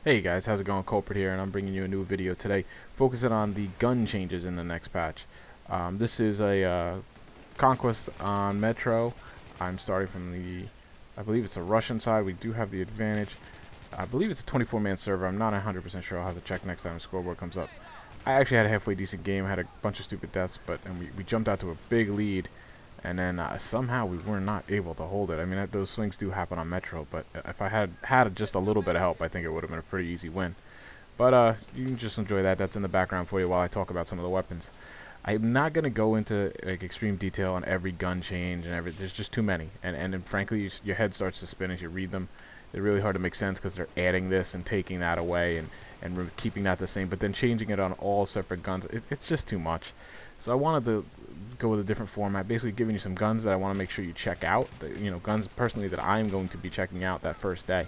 Hey guys, how's it going? Culprit here, and I'm bringing you a new video today, focusing on the gun changes in the next patch. This is a conquest on Metro. I'm starting from the, I believe it's a Russian side. We do have the advantage. I believe it's a 24-man server. I'm not 100% sure. I'll have to check next time the scoreboard comes up. I actually had a halfway decent game. I had a bunch of stupid deaths, but we jumped out to a big lead, and then somehow we were not able to hold it. I mean, those swings do happen on Metro, but if I had just a little bit of help, I think it would have been a pretty easy win. But you can just enjoy that. That's in the background for you while I talk about some of the weapons. I'm not going to go into like extreme detail on every gun change and there's just too many. And frankly, your head starts to spin as you read them. They're really hard to make sense because they're adding this and taking that away and keeping that the same, but then changing it on all separate guns. It's just too much. So I wanted to go with a different format, basically giving you some guns that I want to make sure you check out. Guns personally that I'm going to be checking out that first day.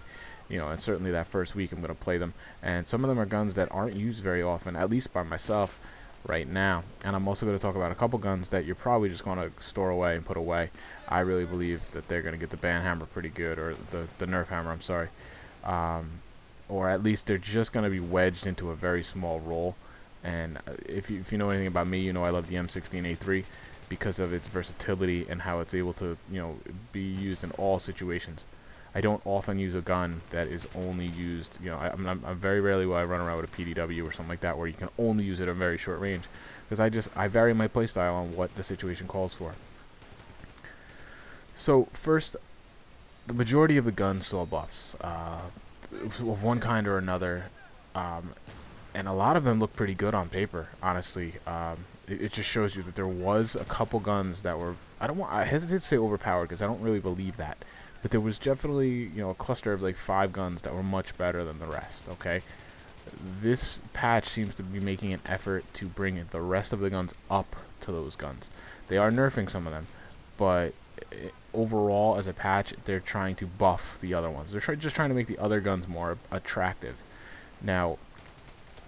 And certainly that first week I'm going to play them. And some of them are guns that aren't used very often, at least by myself right now. And I'm also going to talk about a couple guns that you're probably just going to store away and put away. I really believe that they're going to get the ban hammer pretty good, or the nerf hammer, I'm sorry. Or at least they're just going to be wedged into a very small role. And if you know anything about me, you know I love the M16A3 because of its versatility and how it's able to be used in all situations. I don't often use a gun that is only used, I'm very rarely will I run around with a PDW or something like that where you can only use it at a very short range, because I vary my playstyle on what the situation calls for. So first, the majority of the guns saw buffs of one kind or another, and a lot of them look pretty good on paper, honestly. It just shows you that there was a couple guns that were, I hesitate to say overpowered because I don't really believe that. But there was definitely, a cluster of like 5 guns that were much better than the rest, okay? This patch seems to be making an effort to bring the rest of the guns up to those guns. They are nerfing some of them, but overall as a patch, they're trying to buff the other ones. They're just trying to make the other guns more attractive. Now,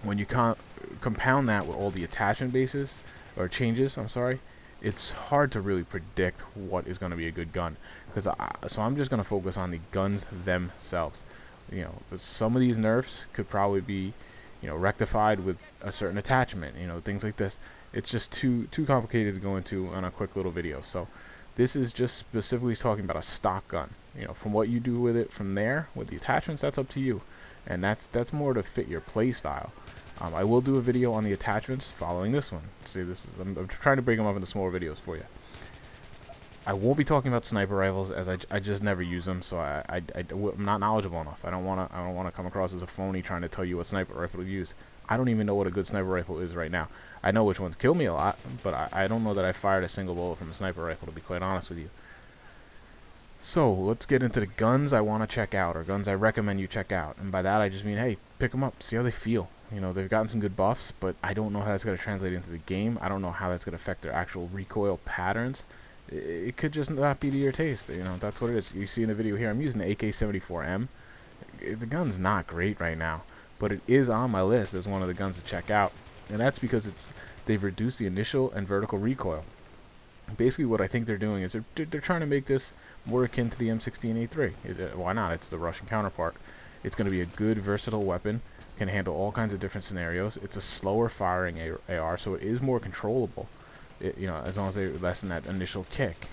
when you compound that with all the attachment bases, or changes, I'm sorry, it's hard to really predict what is going to be a good gun. So I'm just going to focus on the guns themselves. Some of these nerfs could probably be, rectified with a certain attachment, things like this. It's just too complicated to go into on a quick little video. So this is just specifically talking about a stock gun. From what you do with it from there, with the attachments, that's up to you. And that's more to fit your play style. I will do a video on the attachments following this one. See, I'm trying to break them up into smaller videos for you. I won't be talking about sniper rifles, as I just never use them, so I'm not knowledgeable enough. I don't wanna come across as a phony trying to tell you what sniper rifle to use. I don't even know what a good sniper rifle is right now. I know which ones kill me a lot, but I don't know that I fired a single bullet from a sniper rifle, to be quite honest with you. So let's get into the guns I want to check out, or guns I recommend you check out. And by that I just mean, hey, pick them up, see how they feel. They've gotten some good buffs, but I don't know how that's going to translate into the game. I don't know how that's going to affect their actual recoil patterns. It could just not be to your taste. That's what it is. You see in the video here, I'm using the AK-74M. The gun's not great right now, but it is on my list as one of the guns to check out. And that's because they've reduced the initial and vertical recoil. Basically what I think they're doing is they're trying to make this more akin to the M16A3. Why not? It's the Russian counterpart. It's going to be a good, versatile weapon. Can handle all kinds of different scenarios. It's a slower firing AR, so it is more controllable. As long as they lessen that initial kick.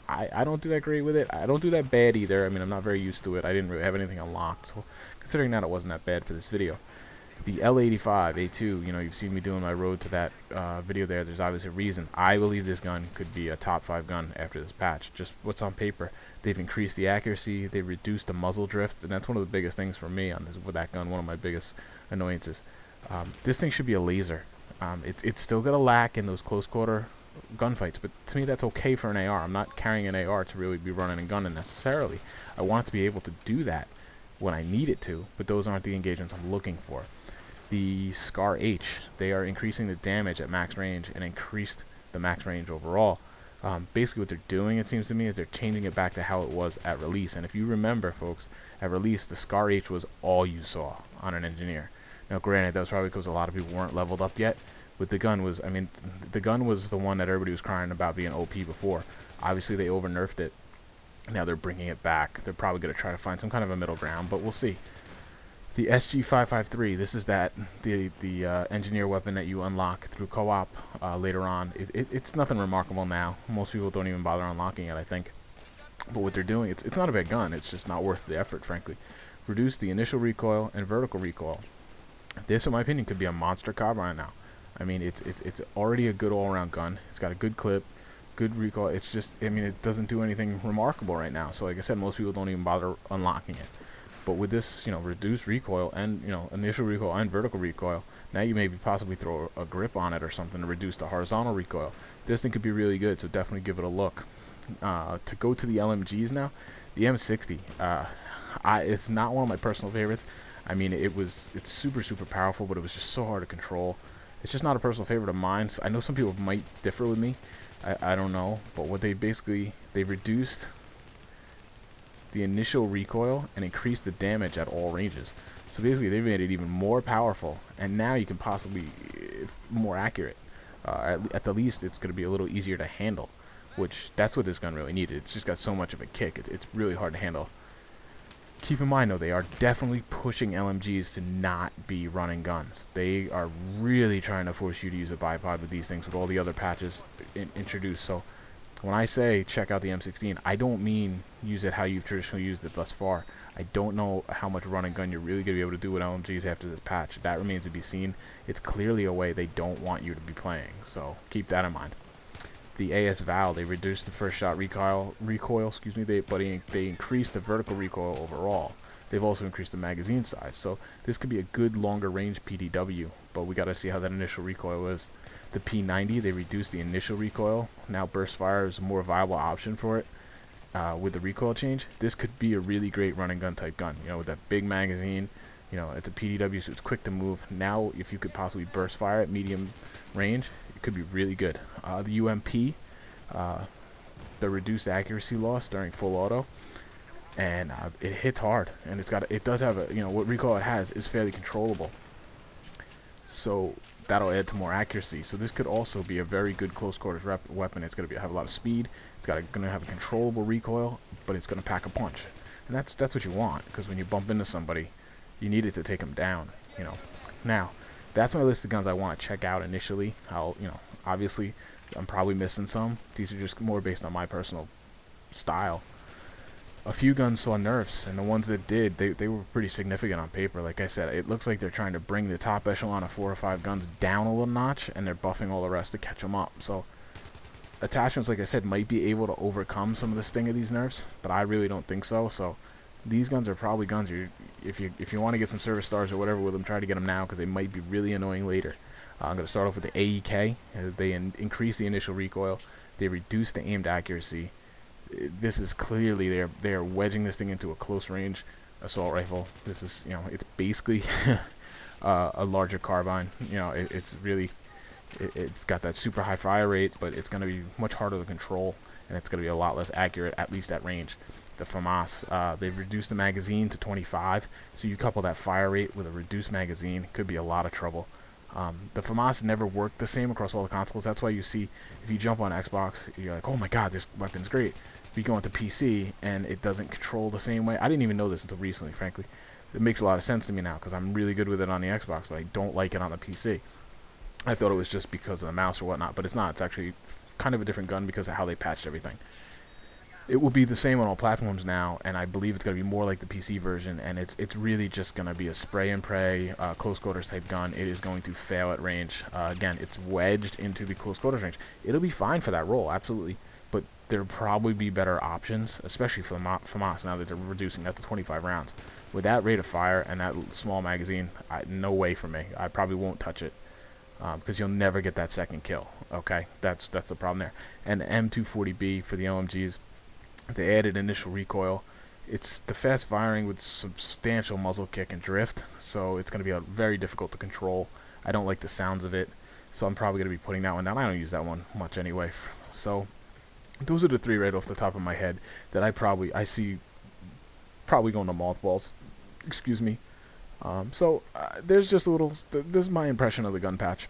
I don't do that great with it. I don't do that bad either. I mean, I'm not very used to it. I didn't really have anything unlocked, so considering that, it wasn't that bad for this video. The L85A2, you've seen me doing my road to that video there. There's obviously a reason. I believe this gun could be a top 5 gun after this patch. Just what's on paper. They've increased the accuracy. They've reduced the muzzle drift, and that's one of the biggest things for me with that gun. One of my biggest annoyances. This thing should be a laser. It's still gonna lack in those close quarter gunfights, but to me that's okay for an AR. I'm not carrying an AR to really be running and gunning necessarily. I want it to be able to do that when I need it to, but those aren't the engagements I'm looking for. The Scar H, they are increasing the damage at max range and increased the max range overall. Basically what they're doing, it seems to me, is they're changing it back to how it was at release. And if you remember, folks, at release the Scar H was all you saw on an engineer. Now granted, that was probably because a lot of people weren't leveled up yet, but the gun was, the gun was the one that everybody was crying about being OP before. Obviously they over-nerfed it. Now they're bringing it back. They're probably going to try to find some kind of a middle ground, but we'll see. The SG553, this is the engineer weapon that you unlock through co-op later on. It's nothing remarkable now. Most people don't even bother unlocking it, I think. But what they're doing, it's not a bad gun. It's just not worth the effort, frankly. Reduce the initial recoil and vertical recoil. This, in my opinion, could be a monster carbine now. I mean, it's already a good all-around gun. It's got a good clip, good recoil. It's just, I mean, it doesn't do anything remarkable right now. So like I said, most people don't even bother unlocking it. But with this, reduced recoil and, initial recoil and vertical recoil, now you maybe possibly throw a grip on it or something to reduce the horizontal recoil. This thing could be really good, so definitely give it a look. To go to the LMGs now, the M60, it's not one of my personal favorites. I mean, it's super, super powerful, but it was just so hard to control. It's just not a personal favorite of mine. I know some people might differ with me. I don't know. But what they reduced the initial recoil and increased the damage at all ranges. So basically, they made it even more powerful. And now you can possibly more accurate. At the least, it's going to be a little easier to handle. Which, that's what this gun really needed. It's just got so much of a kick. It's really hard to handle. Keep in mind, though, they are definitely pushing LMGs to not be running guns. They are really trying to force you to use a bipod with these things, with all the other patches introduced. So when I say check out the M16, I don't mean use it how you've traditionally used it thus far. I don't know how much running gun you're really going to be able to do with LMGs after this patch. That remains to be seen. It's clearly a way they don't want you to be playing, so keep that in mind. The AS Val, they reduced the first shot recoil, but they increased the vertical recoil overall. They've also increased the magazine size, so this could be a good longer range PDW, but we gotta see how that initial recoil is. The P90, they reduced the initial recoil. Now burst fire is a more viable option for it with the recoil change. This could be a really great running gun type gun, with that big magazine. It's a PDW, so it's quick to move. Now, if you could possibly burst fire at medium range, it could be really good. The UMP, the reduced accuracy loss during full auto, and it hits hard, and it does have what recoil it has is fairly controllable. So that'll add to more accuracy. So this could also be a very good close quarters weapon. It's going to have a lot of speed. It's going to have a controllable recoil, but it's going to pack a punch, and that's what you want, because when you bump into somebody, you need it to take them down. Now. That's my list of guns I want to check out initially. Obviously, I'm probably missing some. These are just more based on my personal style. A few guns saw nerfs, and the ones that did, they were pretty significant on paper. Like I said, it looks like they're trying to bring the top echelon of 4 or 5 guns down a little notch, and they're buffing all the rest to catch them up. So, attachments, like I said, might be able to overcome some of the sting of these nerfs, but I really don't think so. So, these guns are probably guns if you want to get some service stars or whatever with them, try to get them now, because they might be really annoying later. I'm going to start off with the AEK. They increase the initial recoil. They reduce the aimed accuracy. This is clearly they are wedging this thing into a close range assault rifle. This is it's basically a larger carbine. It's got that super high fire rate, but it's going to be much harder to control, and it's going to be a lot less accurate, at least at range. The FAMAS, they've reduced the magazine to 25, so you couple that fire rate with a reduced magazine, it could be a lot of trouble. The FAMAS never worked the same across all the consoles. That's why you see, if you jump on Xbox, you're like, oh my god, this weapon's great. If you go into PC, and it doesn't control the same way. I didn't even know this until recently, frankly. It makes a lot of sense to me now, because I'm really good with it on the Xbox, but I don't like it on the PC. I thought it was just because of the mouse or whatnot, but it's not. It's actually kind of a different gun because of how they patched everything. It will be the same on all platforms now, and I believe it's going to be more like the PC version, and it's really just going to be a spray and pray, close quarters type gun. It is going to fail at range. Again, it's wedged into the close quarters range. It'll be fine for that role, absolutely, but there'll probably be better options, especially for FAMAS now that they're reducing that to 25 rounds. With that rate of fire and that small magazine, no way for me. I probably won't touch it. Because you'll never get that second kill. Okay, that's the problem there. And the M240B for the LMGs, they added initial recoil. It's the fast firing with substantial muzzle kick and drift, so it's going to be very difficult to control. I don't like the sounds of it, so I'm probably going to be putting that one down. I don't use that one much anyway. So those are the 3 right off the top of my head that I see probably going to mothballs. Excuse me. There's just a little. This is my impression of the gun patch.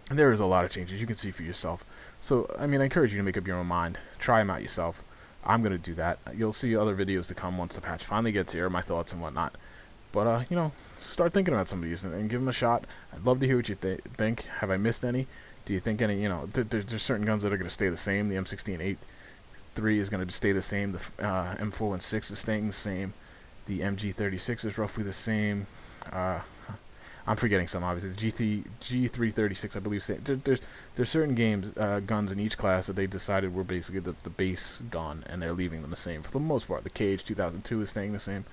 There is a lot of changes you can see for yourself. So I encourage you to make up your own mind. Try them out yourself. I'm gonna do that. You'll see other videos to come once the patch finally gets here, my thoughts and whatnot. But you know, start thinking about some of these and give them a shot. I'd love to hear what you think. Have I missed any? Do you think any? You know, there's certain guns that are going to stay the same. The M16A3 is going to stay the same. The M416 is staying the same. The MG36 is roughly the same. I'm forgetting some, obviously. The G336, I believe. There's certain guns in each class that they decided were basically the base gun, and they're leaving them the same for the most part. The Cage 2002 is staying the same.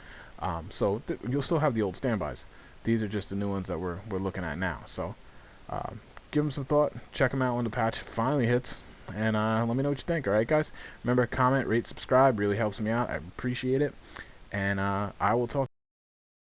So you'll still have the old standbys. These are just the new ones that we're looking at now. So give them some thought. Check them out when the patch finally hits, and let me know what you think. All right, guys. Remember, comment, rate, subscribe. Really helps me out. I appreciate it. And I will talk